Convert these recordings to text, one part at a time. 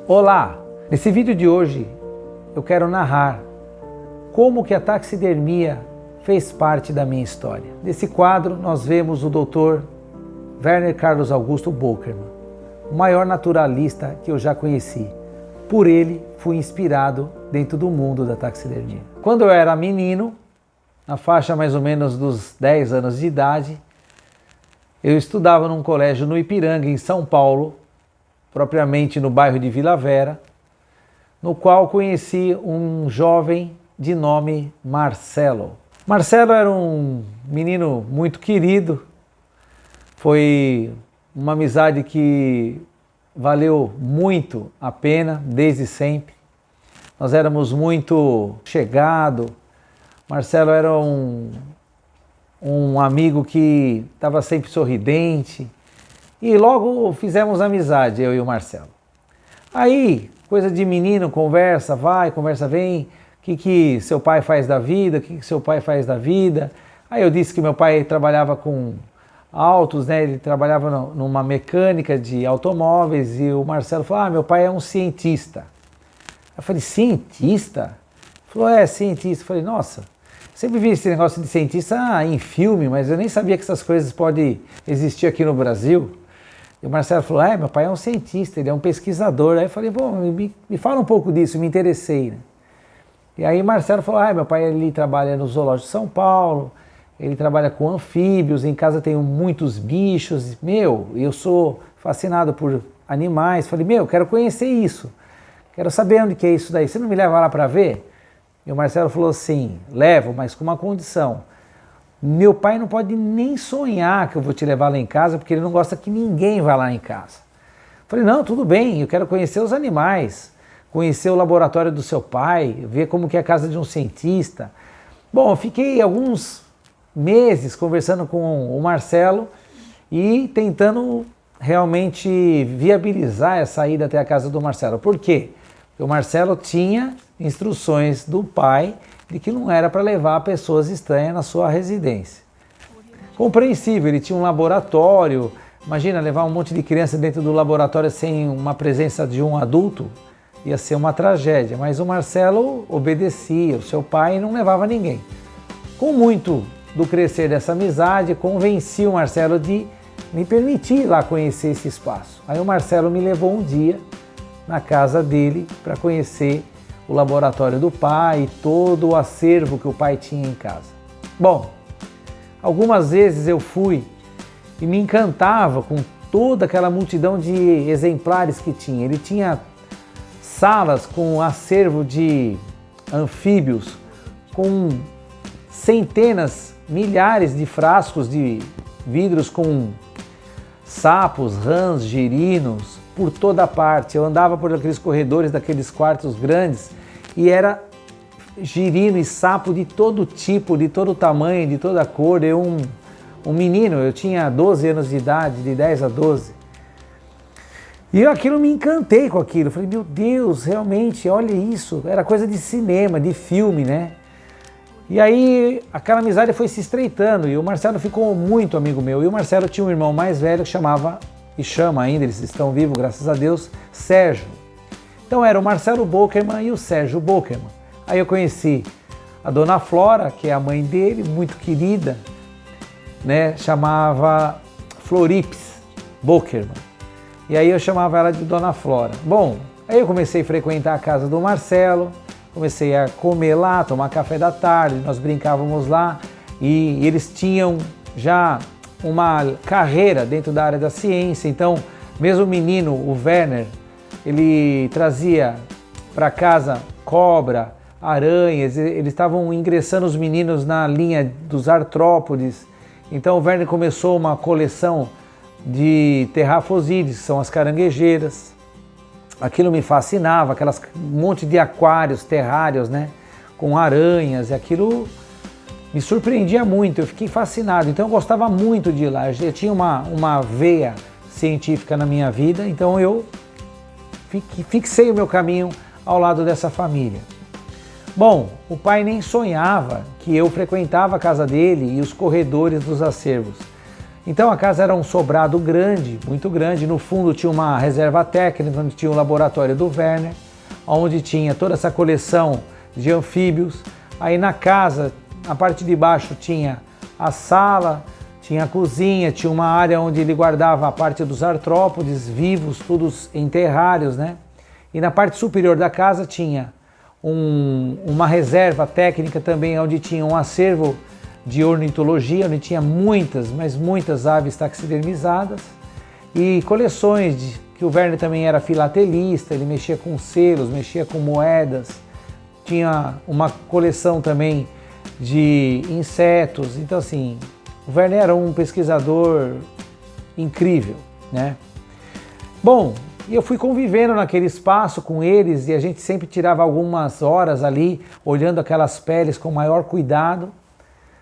Olá! Nesse vídeo de hoje eu quero narrar como que a taxidermia fez parte da minha história. Nesse quadro nós vemos o Dr. Werner Carlos Augusto Bockerman, o maior naturalista que eu já conheci. Por ele fui inspirado dentro do mundo da taxidermia. Quando eu era menino, na faixa mais ou menos dos 10 anos de idade, eu estudava num colégio no Ipiranga, em São Paulo, propriamente no bairro de Vila Vera, no qual conheci um jovem de nome Marcelo. Marcelo era um menino muito querido, foi uma amizade que valeu muito a pena desde sempre. Nós éramos muito chegados. Marcelo era um amigo que estava sempre sorridente. E logo fizemos amizade, eu e o Marcelo. Aí, coisa de menino, conversa vai, conversa vem, o que seu pai faz da vida, o que seu pai faz da vida. Aí eu disse que meu pai trabalhava com autos, né? Ele trabalhava numa mecânica de automóveis, e o Marcelo falou, meu pai é um cientista. Eu falei, cientista? Ele falou, cientista. Eu falei, nossa, sempre vi esse negócio de cientista em filme, mas eu nem sabia que essas coisas podem existir aqui no Brasil. E o Marcelo falou, meu pai é um cientista, ele é um pesquisador. Aí eu falei, me fala um pouco disso, me interessei, né? E aí o Marcelo falou, meu pai ele trabalha no Zoológico de São Paulo, ele trabalha com anfíbios, em casa tem muitos bichos. Eu sou fascinado por animais. Falei, eu quero conhecer isso, quero saber onde que é isso daí, você não me leva lá para ver? E o Marcelo falou assim, levo, mas com uma condição. Meu pai não pode nem sonhar que eu vou te levar lá em casa, porque ele não gosta que ninguém vá lá em casa. Falei, não, tudo bem, eu quero conhecer os animais, conhecer o laboratório do seu pai, ver como que é a casa de um cientista. Bom, eu fiquei alguns meses conversando com o Marcelo e tentando realmente viabilizar essa ida até a casa do Marcelo. Por quê? Porque o Marcelo tinha instruções do pai de que não era para levar pessoas estranhas na sua residência. Compreensível, ele tinha um laboratório. Imagina levar um monte de criança dentro do laboratório sem uma presença de um adulto, ia ser uma tragédia. Mas o Marcelo obedecia, o seu pai não levava ninguém. Com muito do crescer dessa amizade, convenci o Marcelo de me permitir ir lá conhecer esse espaço. Aí o Marcelo me levou um dia na casa dele para conhecer o laboratório do pai e todo o acervo que o pai tinha em casa. Bom, algumas vezes eu fui e me encantava com toda aquela multidão de exemplares que tinha. Ele tinha salas com acervo de anfíbios, com centenas, milhares de frascos de vidros com sapos, rãs, girinos, por toda parte. Eu andava por aqueles corredores daqueles quartos grandes e era girino e sapo de todo tipo, de todo tamanho, de toda cor. Eu, um menino, eu tinha 12 anos de idade, de 10 a 12. E aquilo me encantei com aquilo. Eu falei, meu Deus, realmente, olha isso. Era coisa de cinema, de filme, né? E aí aquela amizade foi se estreitando e o Marcelo ficou muito amigo meu. E o Marcelo tinha um irmão mais velho que chamava, e chama ainda, eles estão vivos, graças a Deus, Sérgio. Então era o Marcelo Bockerman e o Sérgio Bockerman. Aí eu conheci a dona Flora, que é a mãe dele, muito querida, né? Chamava Floripes Bockerman. E aí eu chamava ela de dona Flora. Bom, aí eu comecei a frequentar a casa do Marcelo, comecei a comer lá, tomar café da tarde, nós brincávamos lá e eles tinham já uma carreira dentro da área da ciência. Então, mesmo o menino, o Werner, ele trazia para casa cobra, aranhas, eles estavam ingressando os meninos na linha dos artrópodes. Então o Werner começou uma coleção de terrafosídeos, que são as caranguejeiras. Aquilo me fascinava, um monte de aquários, terrários, né, com aranhas, e aquilo me surpreendia muito, eu fiquei fascinado. Então eu gostava muito de ir lá, eu tinha uma veia científica na minha vida, então eu fixei o meu caminho ao lado dessa família. Bom, o pai nem sonhava que eu frequentava a casa dele e os corredores dos acervos. Então a casa era um sobrado grande, muito grande. No fundo tinha uma reserva técnica, onde tinha o laboratório do Werner, onde tinha toda essa coleção de anfíbios. Aí na casa, na parte de baixo, tinha a sala, tinha a cozinha, tinha uma área onde ele guardava a parte dos artrópodes vivos, todos em terrários, né? E na parte superior da casa tinha uma reserva técnica também, onde tinha um acervo de ornitologia, onde tinha muitas, mas muitas aves taxidermizadas e coleções que o Werner também era filatelista, ele mexia com selos, mexia com moedas, tinha uma coleção também de insetos. Então assim, o Werner era um pesquisador incrível, né? Bom, eu fui convivendo naquele espaço com eles e a gente sempre tirava algumas horas ali, olhando aquelas peles com maior cuidado,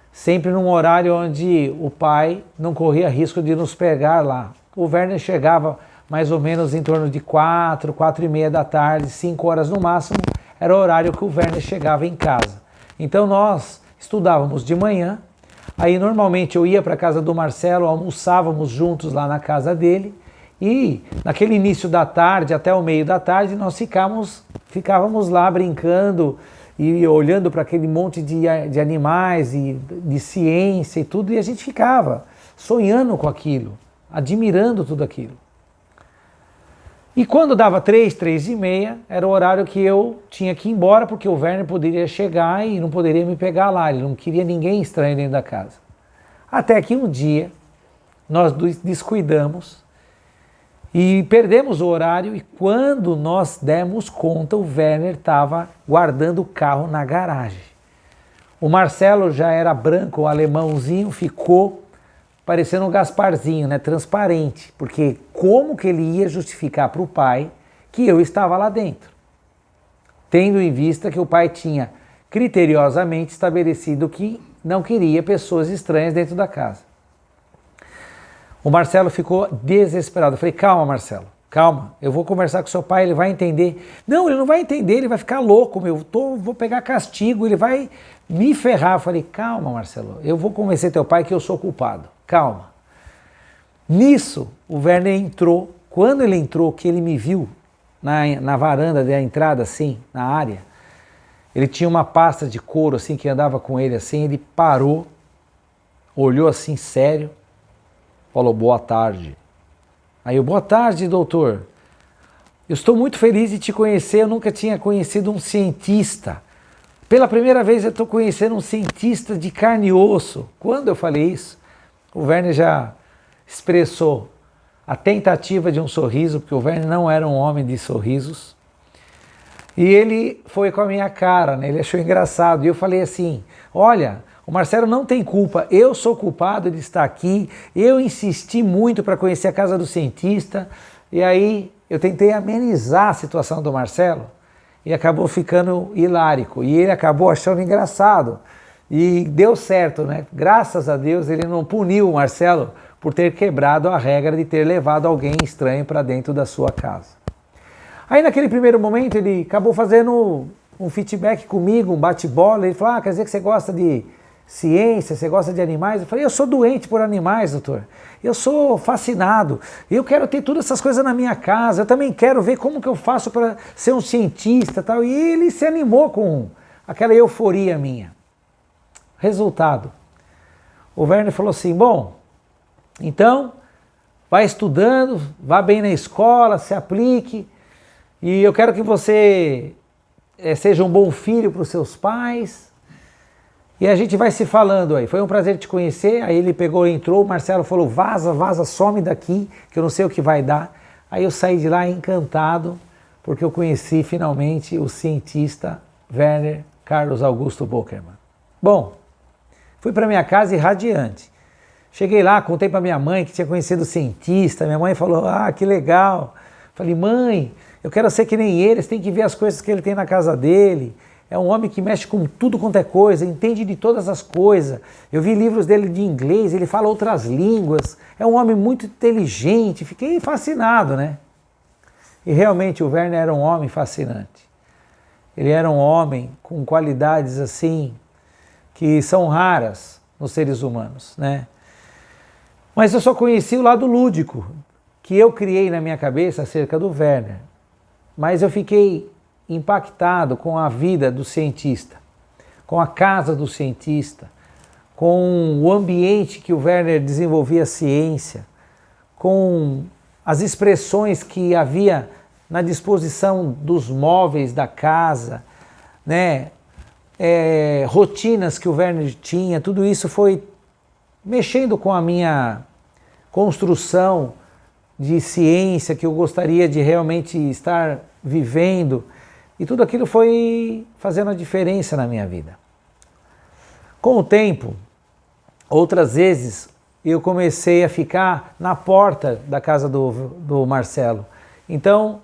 sempre num horário onde o pai não corria risco de nos pegar lá. O Werner chegava mais ou menos em torno de 4h30 da tarde, 5 horas no máximo, era o horário que o Werner chegava em casa. Então nós estudávamos de manhã, aí normalmente eu ia para a casa do Marcelo, almoçávamos juntos lá na casa dele, e naquele início da tarde, até o meio da tarde, nós ficávamos lá brincando e olhando para aquele monte de animais e de ciência e tudo, e a gente ficava sonhando com aquilo, admirando tudo aquilo. E quando dava 3h30, era o horário que eu tinha que ir embora, porque o Werner poderia chegar e não poderia me pegar lá, ele não queria ninguém estranho dentro da casa. Até que um dia, nós descuidamos e perdemos o horário, e quando nós demos conta, o Werner estava guardando o carro na garagem. O Marcelo já era branco, o alemãozinho, ficou parecendo um Gasparzinho, né, transparente, porque como que ele ia justificar para o pai que eu estava lá dentro? Tendo em vista que o pai tinha criteriosamente estabelecido que não queria pessoas estranhas dentro da casa. O Marcelo ficou desesperado. Eu falei, calma, Marcelo, calma, eu vou conversar com seu pai, ele vai entender. Não, ele não vai entender, ele vai ficar louco, vou pegar castigo, ele vai me ferrar. Eu falei, calma, Marcelo, eu vou convencer teu pai que eu sou culpado, calma. Nisso, o Werner entrou. Quando ele entrou, que ele me viu na varanda da entrada, assim, na área, ele tinha uma pasta de couro, assim, que andava com ele, assim, ele parou, olhou assim, sério, falou, boa tarde. Aí eu, boa tarde, doutor. Eu estou muito feliz de te conhecer, eu nunca tinha conhecido um cientista. Pela primeira vez eu estou conhecendo um cientista de carne e osso. Quando eu falei isso, o Werner já expressou a tentativa de um sorriso, porque o Werner não era um homem de sorrisos. E ele foi com a minha cara, né? Ele achou engraçado. E eu falei assim, olha, o Marcelo não tem culpa, eu sou culpado de estar aqui, eu insisti muito para conhecer a casa do cientista, e aí eu tentei amenizar a situação do Marcelo, e acabou ficando hilárico, e ele acabou achando engraçado, e deu certo, né? Graças a Deus ele não puniu o Marcelo por ter quebrado a regra de ter levado alguém estranho para dentro da sua casa. Aí naquele primeiro momento ele acabou fazendo um feedback comigo, um bate-bola, ele falou, quer dizer que você gosta de ciência, você gosta de animais? Eu falei, eu sou doente por animais, doutor. Eu sou fascinado. Eu quero ter todas essas coisas na minha casa. Eu também quero ver como que eu faço para ser um cientista e tal. E ele se animou com aquela euforia minha. Resultado. O Werner falou assim, bom, então, vai estudando, vá bem na escola, se aplique. E eu quero que você seja um bom filho para os seus pais. E a gente vai se falando aí. Foi um prazer te conhecer. Aí ele pegou, entrou, o Marcelo falou, vaza, some daqui, que eu não sei o que vai dar. Aí eu saí de lá encantado, porque eu conheci finalmente o cientista Werner Carlos Augusto Bockerman. Bom, fui para minha casa irradiante. Cheguei lá, contei para minha mãe que tinha conhecido o cientista. Minha mãe falou, que legal. Falei, mãe, eu quero ser que nem ele, você tem que ver as coisas que ele tem na casa dele. É um homem que mexe com tudo quanto é coisa, entende de todas as coisas. Eu vi livros dele de inglês, ele fala outras línguas. É um homem muito inteligente, fiquei fascinado, né? E realmente o Werner era um homem fascinante. Ele era um homem com qualidades assim, que são raras nos seres humanos, né? Mas eu só conheci o lado lúdico que eu criei na minha cabeça acerca do Werner. Mas eu fiquei impactado com a vida do cientista, com a casa do cientista, com o ambiente que o Werner desenvolvia a ciência, com as expressões que havia na disposição dos móveis da casa, né? Rotinas que o Werner tinha, tudo isso foi mexendo com a minha construção de ciência que eu gostaria de realmente estar vivendo, e tudo aquilo foi fazendo a diferença na minha vida. Com o tempo, outras vezes eu comecei a ficar na porta da casa do Marcelo. Então,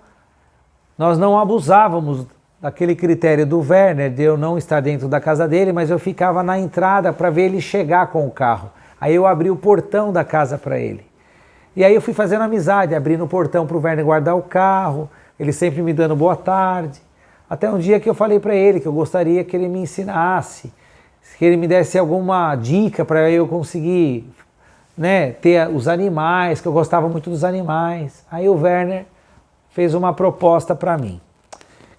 nós não abusávamos daquele critério do Werner de eu não estar dentro da casa dele, mas eu ficava na entrada para ver ele chegar com o carro. Aí eu abri o portão da casa para ele. E aí eu fui fazendo amizade, abrindo o portão para o Werner guardar o carro, ele sempre me dando boa tarde. Até um dia que eu falei para ele que eu gostaria que ele me ensinasse, que ele me desse alguma dica para eu conseguir, né, ter os animais, que eu gostava muito dos animais. Aí o Werner fez uma proposta para mim,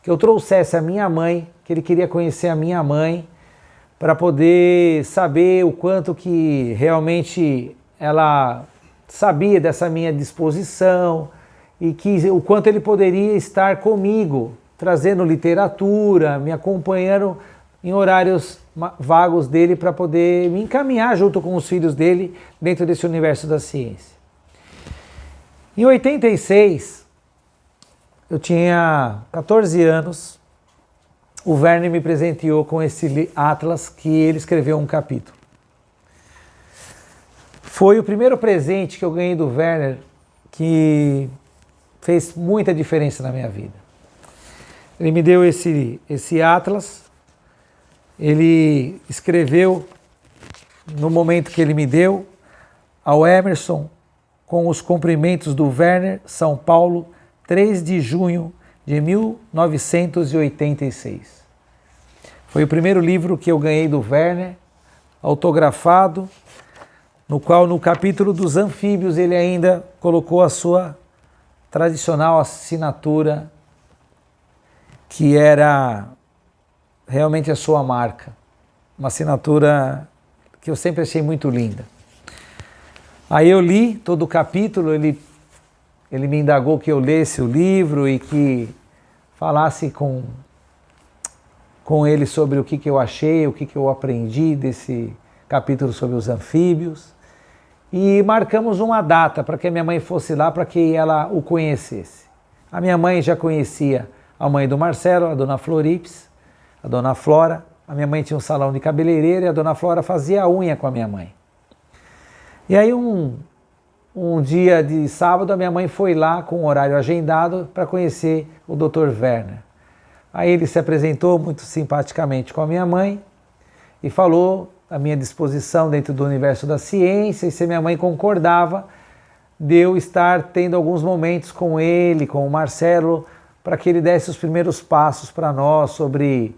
que eu trouxesse a minha mãe, que ele queria conhecer a minha mãe, para poder saber o quanto que realmente ela sabia dessa minha disposição e que o quanto ele poderia estar comigo, trazendo literatura, me acompanhando em horários vagos dele para poder me encaminhar junto com os filhos dele dentro desse universo da ciência. Em 86, eu tinha 14 anos, o Werner me presenteou com esse Atlas que ele escreveu um capítulo. Foi o primeiro presente que eu ganhei do Werner que fez muita diferença na minha vida. Ele me deu esse Atlas, ele escreveu, no momento que ele me deu, ao Emerson, com os cumprimentos do Werner, São Paulo, 3 de junho de 1986. Foi o primeiro livro que eu ganhei do Werner, autografado, no qual no capítulo dos anfíbios ele ainda colocou a sua tradicional assinatura, que era realmente a sua marca. Uma assinatura que eu sempre achei muito linda. Aí eu li todo o capítulo, ele me indagou que eu lesse o livro e que falasse com ele sobre o que eu achei, o que eu aprendi desse capítulo sobre os anfíbios. E marcamos uma data para que a minha mãe fosse lá para que ela o conhecesse. A minha mãe já conhecia a mãe do Marcelo, a dona Florips, a dona Flora. A minha mãe tinha um salão de cabeleireiro e a dona Flora fazia a unha com a minha mãe. E aí um dia de sábado a minha mãe foi lá com um horário agendado para conhecer o Dr. Werner. Aí ele se apresentou muito simpaticamente com a minha mãe e falou a minha disposição dentro do universo da ciência e se minha mãe concordava de eu estar tendo alguns momentos com ele, com o Marcelo, para que ele desse os primeiros passos para nós sobre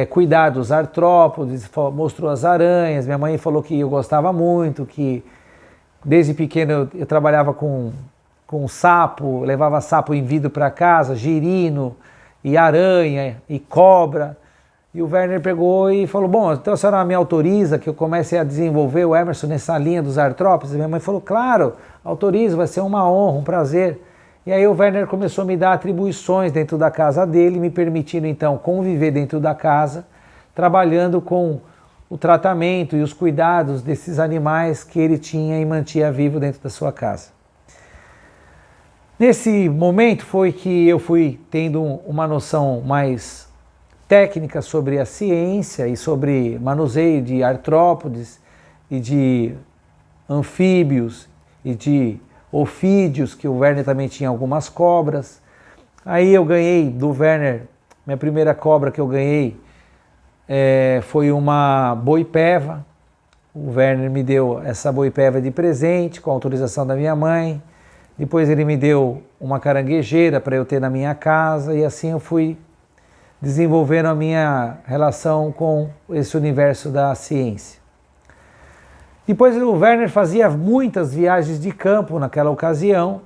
cuidar dos artrópodes, mostrou as aranhas. Minha mãe falou que eu gostava muito, que desde pequeno eu trabalhava com sapo, levava sapo em vidro para casa, girino e aranha e cobra. E o Werner pegou e falou, bom, então a senhora me autoriza que eu comece a desenvolver o Emerson nessa linha dos artrópodes? E minha mãe falou, claro, autorizo, vai ser uma honra, um prazer. E aí o Werner começou a me dar atribuições dentro da casa dele, me permitindo então conviver dentro da casa, trabalhando com o tratamento e os cuidados desses animais que ele tinha e mantinha vivo dentro da sua casa. Nesse momento foi que eu fui tendo uma noção mais técnica sobre a ciência e sobre manuseio de artrópodes e de anfíbios e de ofídeos, que o Werner também tinha algumas cobras. Aí eu ganhei do Werner, minha primeira cobra que eu ganhei foi uma boipeva. O Werner me deu essa boipeva de presente com a autorização da minha mãe. Depois ele me deu uma caranguejeira para eu ter na minha casa e assim eu fui desenvolvendo a minha relação com esse universo da ciência. Depois o Werner fazia muitas viagens de campo naquela ocasião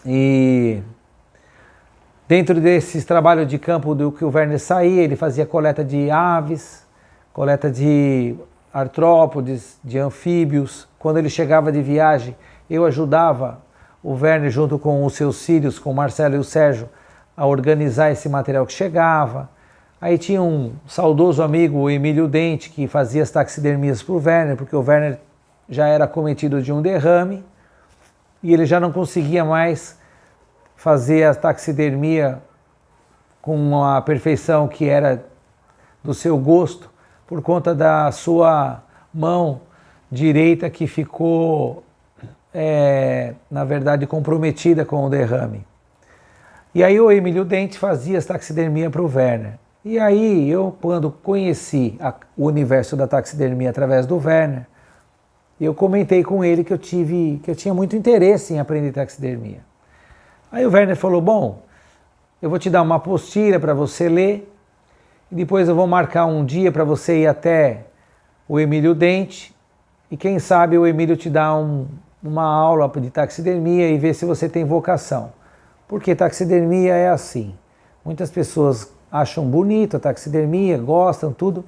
e dentro desses trabalhos de campo do que o Werner saía, ele fazia coleta de aves, coleta de artrópodes, de anfíbios. Quando ele chegava de viagem, eu ajudava o Werner junto com os seus filhos, com o Marcelo e o Sérgio, a organizar esse material que chegava. Aí tinha um saudoso amigo, o Emílio Dente, que fazia as taxidermias para o Werner, porque o Werner já era cometido de um derrame e ele já não conseguia mais fazer a taxidermia com a perfeição que era do seu gosto, por conta da sua mão direita que ficou, na verdade, comprometida com o derrame. E aí o Emílio Dente fazia as taxidermias para o Werner. E aí eu, quando conheci o universo da taxidermia através do Werner, eu comentei com ele que eu tinha muito interesse em aprender taxidermia. Aí o Werner falou, bom, eu vou te dar uma apostila para você ler, e depois eu vou marcar um dia para você ir até o Emílio Dente, e quem sabe o Emílio te dá uma aula de taxidermia e ver se você tem vocação. Porque taxidermia é assim, muitas pessoas acham bonito a taxidermia, gostam, tudo,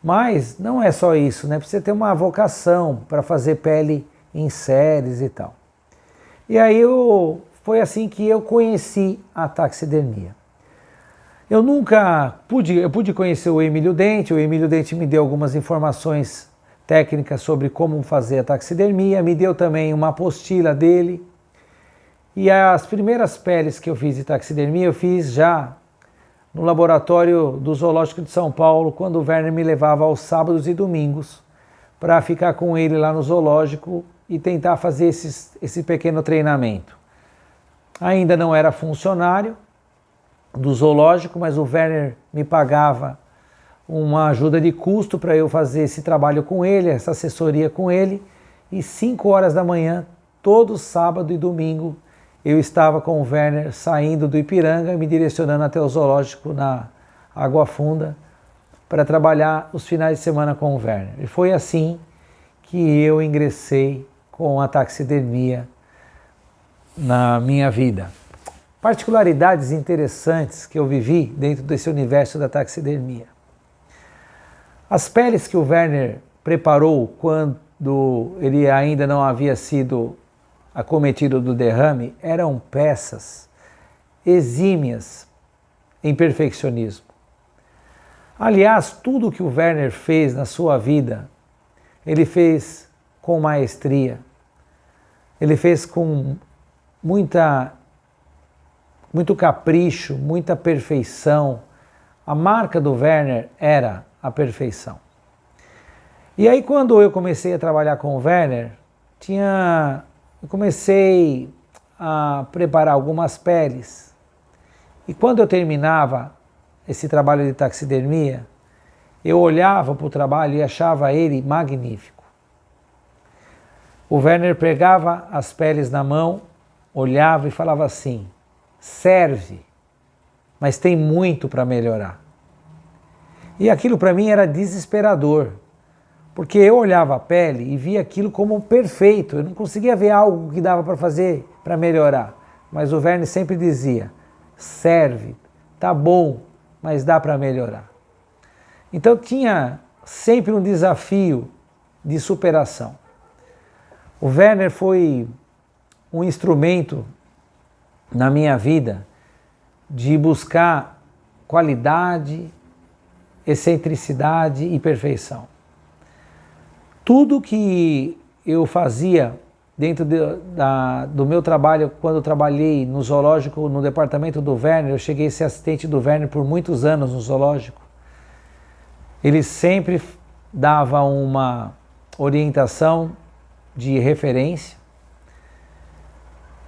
mas não é só isso, né? Precisa ter uma vocação para fazer pele em séries e tal. E aí foi assim que eu conheci a taxidermia. Eu pude conhecer o Emílio Dente me deu algumas informações técnicas sobre como fazer a taxidermia, me deu também uma apostila dele, e as primeiras peles que eu fiz de taxidermia, eu fiz já no laboratório do Zoológico de São Paulo, quando o Werner me levava aos sábados e domingos para ficar com ele lá no zoológico e tentar fazer esse pequeno treinamento. Ainda não era funcionário do zoológico, mas o Werner me pagava uma ajuda de custo para eu fazer esse trabalho com ele, essa assessoria com ele, e 5 horas da manhã, todo sábado e domingo, eu estava com o Werner saindo do Ipiranga, me direcionando até o zoológico na Água Funda para trabalhar os finais de semana com o Werner. E foi assim que eu ingressei com a taxidermia na minha vida. Particularidades interessantes que eu vivi dentro desse universo da taxidermia. As peles que o Werner preparou quando ele ainda não havia sido acometido do derrame eram peças exímias em perfeccionismo. Aliás, tudo que o Werner fez na sua vida, ele fez com maestria, ele fez com muito capricho, muita perfeição. A marca do Werner era a perfeição. E aí quando eu comecei a trabalhar com o Werner, eu comecei a preparar algumas peles. E quando eu terminava esse trabalho de taxidermia, eu olhava para o trabalho e achava ele magnífico. O Werner pegava as peles na mão, olhava e falava assim, serve, mas tem muito para melhorar. E aquilo para mim era desesperador, porque eu olhava a pele e via aquilo como perfeito, eu não conseguia ver algo que dava para fazer para melhorar. Mas o Werner sempre dizia, serve, tá bom, mas dá para melhorar. Então tinha sempre um desafio de superação. O Werner foi um instrumento na minha vida de buscar qualidade, excentricidade e perfeição. Tudo que eu fazia dentro do meu trabalho, quando eu trabalhei no zoológico, no departamento do Werner, eu cheguei a ser assistente do Werner por muitos anos no zoológico, ele sempre dava uma orientação de referência.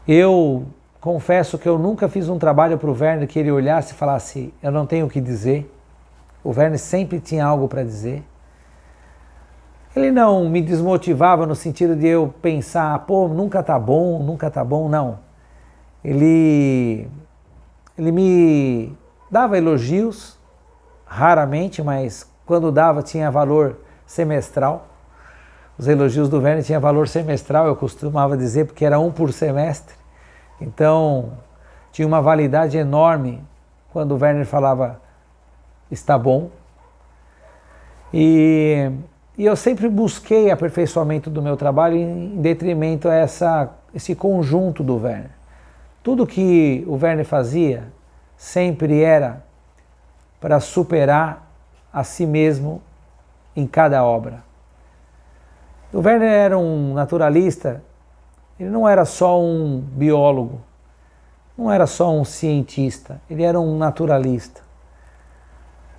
Eu confesso que eu nunca fiz um trabalho para o Werner que ele olhasse e falasse, eu não tenho o que dizer. O Werner sempre tinha algo para dizer. Ele não me desmotivava no sentido de eu pensar, pô, nunca tá bom, não. Ele me dava elogios, raramente, mas quando dava tinha valor semestral. Os elogios do Werner tinham valor semestral, eu costumava dizer, porque era um por semestre. Então, tinha uma validade enorme quando o Werner falava, está bom. E eu sempre busquei aperfeiçoamento do meu trabalho em detrimento a esse conjunto do Werner. Tudo que o Werner fazia sempre era para superar a si mesmo em cada obra. O Werner era um naturalista, ele não era só um biólogo, não era só um cientista, ele era um naturalista.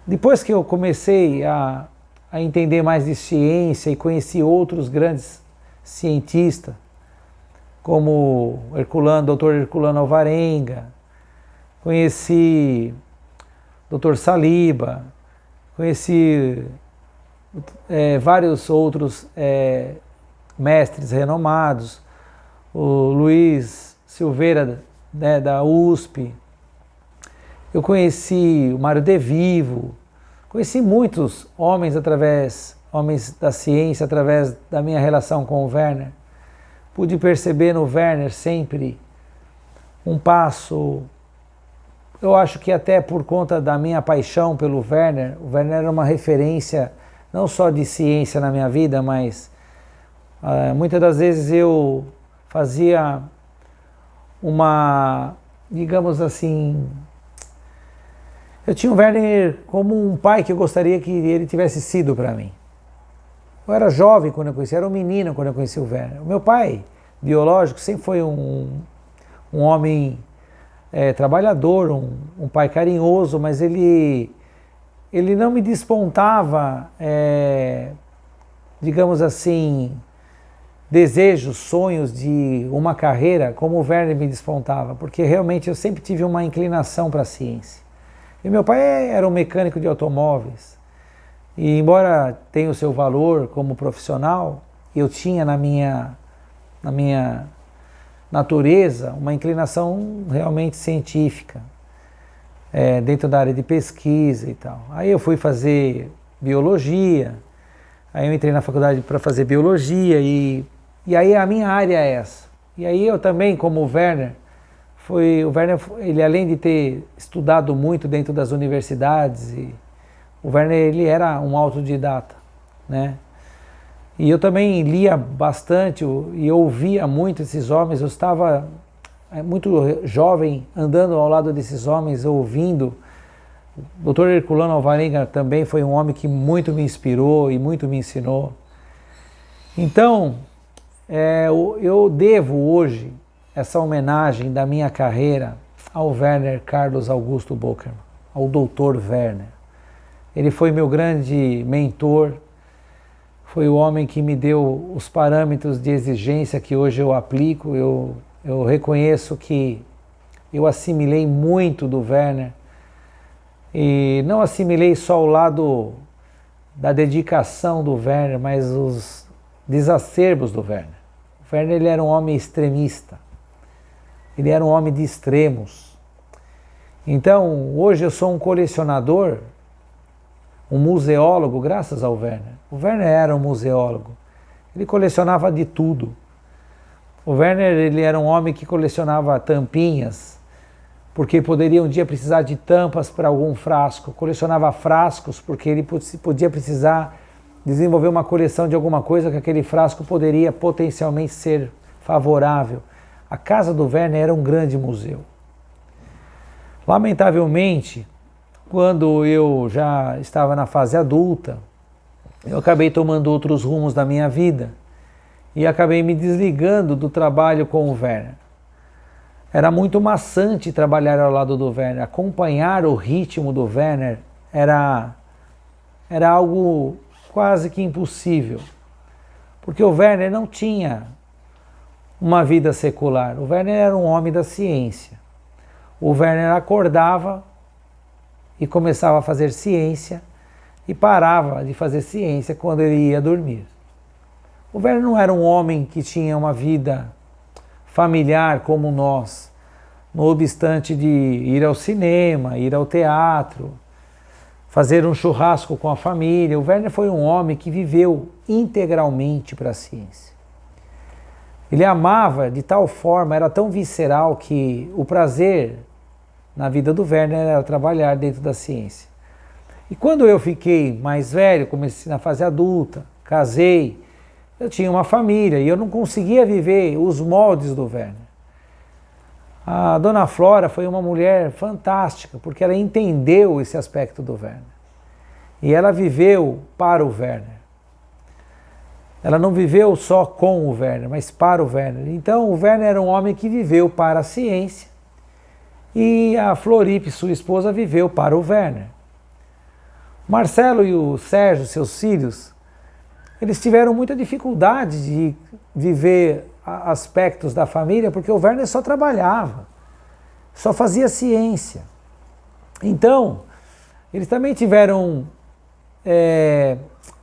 Depois que eu comecei a entender mais de ciência e conheci outros grandes cientistas, como Dr. Herculano Alvarenga, conheci Dr. Saliba, conheci vários outros mestres renomados, o Luiz Silveira, né, da USP, eu conheci o Mário De Vivo, conheci muitos homens da ciência através da minha relação com o Werner. Pude perceber no Werner sempre um passo, eu acho que até por conta da minha paixão pelo Werner, o Werner era uma referência não só de ciência na minha vida, mas muitas das vezes eu fazia digamos assim, eu tinha o Werner como um pai que eu gostaria que ele tivesse sido para mim. Eu era jovem quando eu conheci, era um menino quando eu conheci o Werner. O meu pai, biológico, sempre foi um homem trabalhador, um pai carinhoso, mas ele não me despontava, digamos assim, desejos, sonhos de uma carreira como o Werner me despontava, porque realmente eu sempre tive uma inclinação para a ciência. E meu pai era um mecânico de automóveis, e embora tenha o seu valor como profissional, eu tinha na minha natureza uma inclinação realmente científica, dentro da área de pesquisa e tal. Aí eu fui fazer biologia, aí eu entrei na faculdade para fazer biologia e aí a minha área é essa. E aí eu também, como o Werner, ele além de ter estudado muito dentro das universidades, o Werner ele era um autodidata, né? E eu também lia bastante e ouvia muito esses homens. Eu estava muito jovem andando ao lado desses homens, ouvindo. O Dr. Herculano Alvarenga também foi um homem que muito me inspirou e muito me ensinou. Então, eu devo hoje essa homenagem da minha carreira ao Werner Carlos Augusto Bockerman, ao Dr. Werner. Ele foi meu grande mentor, foi o homem que me deu os parâmetros de exigência que hoje eu aplico. Eu reconheço que eu assimilei muito do Werner e não assimilei só o lado da dedicação do Werner, mas os desacerbos do Werner. O Werner ele era um homem extremista, ele era um homem de extremos. Então, hoje eu sou um colecionador, um museólogo, graças ao Werner. O Werner era um museólogo, ele colecionava de tudo. O Werner ele era um homem que colecionava tampinhas, porque poderia um dia precisar de tampas para algum frasco. Colecionava frascos, porque ele podia precisar desenvolver uma coleção de alguma coisa que aquele frasco poderia potencialmente ser favorável. A casa do Werner era um grande museu. Lamentavelmente, quando eu já estava na fase adulta, eu acabei tomando outros rumos da minha vida e acabei me desligando do trabalho com o Werner. Era muito maçante trabalhar ao lado do Werner, acompanhar o ritmo do Werner era algo quase que impossível, porque o Werner não tinha uma vida secular. O Werner era um homem da ciência. O Werner acordava e começava a fazer ciência e parava de fazer ciência quando ele ia dormir. O Werner não era um homem que tinha uma vida familiar como nós, no obstante de ir ao cinema, ir ao teatro. fazer um churrasco com a família. O Werner foi um homem que viveu integralmente para a ciência. Ele amava de tal forma, era tão visceral, que o prazer na vida do Werner era trabalhar dentro da ciência. E quando eu fiquei mais velho, comecei na fase adulta, casei, eu tinha uma família e eu não conseguia viver os moldes do Werner. A dona Flora foi uma mulher fantástica, porque ela entendeu esse aspecto do Werner. E ela viveu para o Werner. Ela não viveu só com o Werner, mas para o Werner. Então o Werner era um homem que viveu para a ciência e a Floripe, sua esposa, viveu para o Werner. Marcelo e o Sérgio, seus filhos, eles tiveram muita dificuldade de viver aspectos da família, porque o Werner só trabalhava, só fazia ciência. Então, eles também tiveram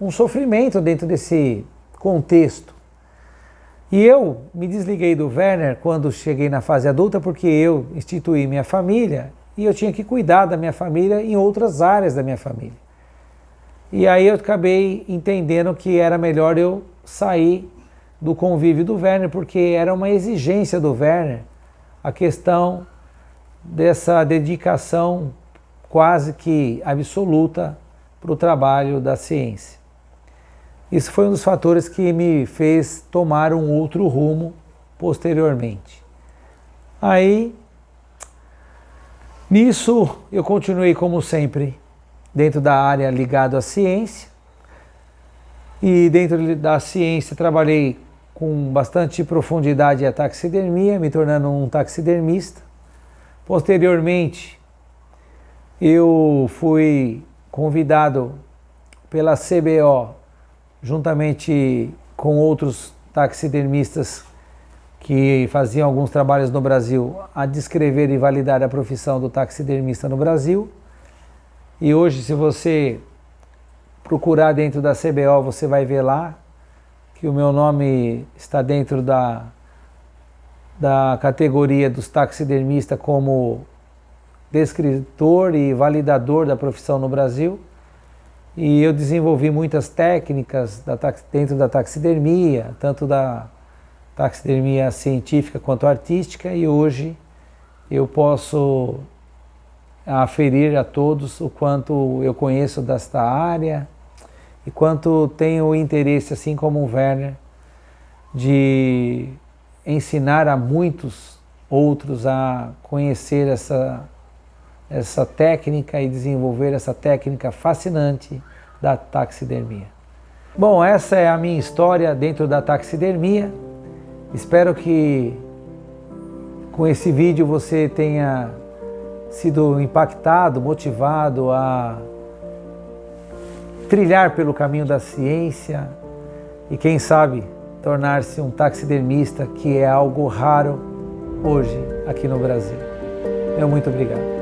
um sofrimento dentro desse contexto. E eu me desliguei do Werner quando cheguei na fase adulta, porque eu instituí minha família e eu tinha que cuidar da minha família em outras áreas da minha família. E aí eu acabei entendendo que era melhor eu sair do convívio do Werner, porque era uma exigência do Werner a questão dessa dedicação quase que absoluta para o trabalho da ciência. Isso foi um dos fatores que me fez tomar um outro rumo posteriormente. Aí, nisso, eu continuei como sempre dentro da área ligada à ciência. E dentro da ciência trabalhei com bastante profundidade a taxidermia, me tornando um taxidermista. Posteriormente, eu fui convidado pela CBO, juntamente com outros taxidermistas que faziam alguns trabalhos no Brasil, a descrever e validar a profissão do taxidermista no Brasil. E hoje, se você procurar dentro da CBO, você vai ver lá que o meu nome está dentro da categoria dos taxidermistas como descritor e validador da profissão no Brasil. E eu desenvolvi muitas técnicas dentro da taxidermia, tanto da taxidermia científica quanto artística, e hoje eu posso aferir a todos o quanto eu conheço desta área e quanto tenho interesse, assim como o Werner, de ensinar a muitos outros a conhecer essa técnica e desenvolver essa técnica fascinante da taxidermia. Bom, essa é a minha história dentro da taxidermia. Espero que com esse vídeo você tenha sido impactado, motivado a trilhar pelo caminho da ciência e, quem sabe, tornar-se um taxidermista, que é algo raro hoje aqui no Brasil. Muito obrigado.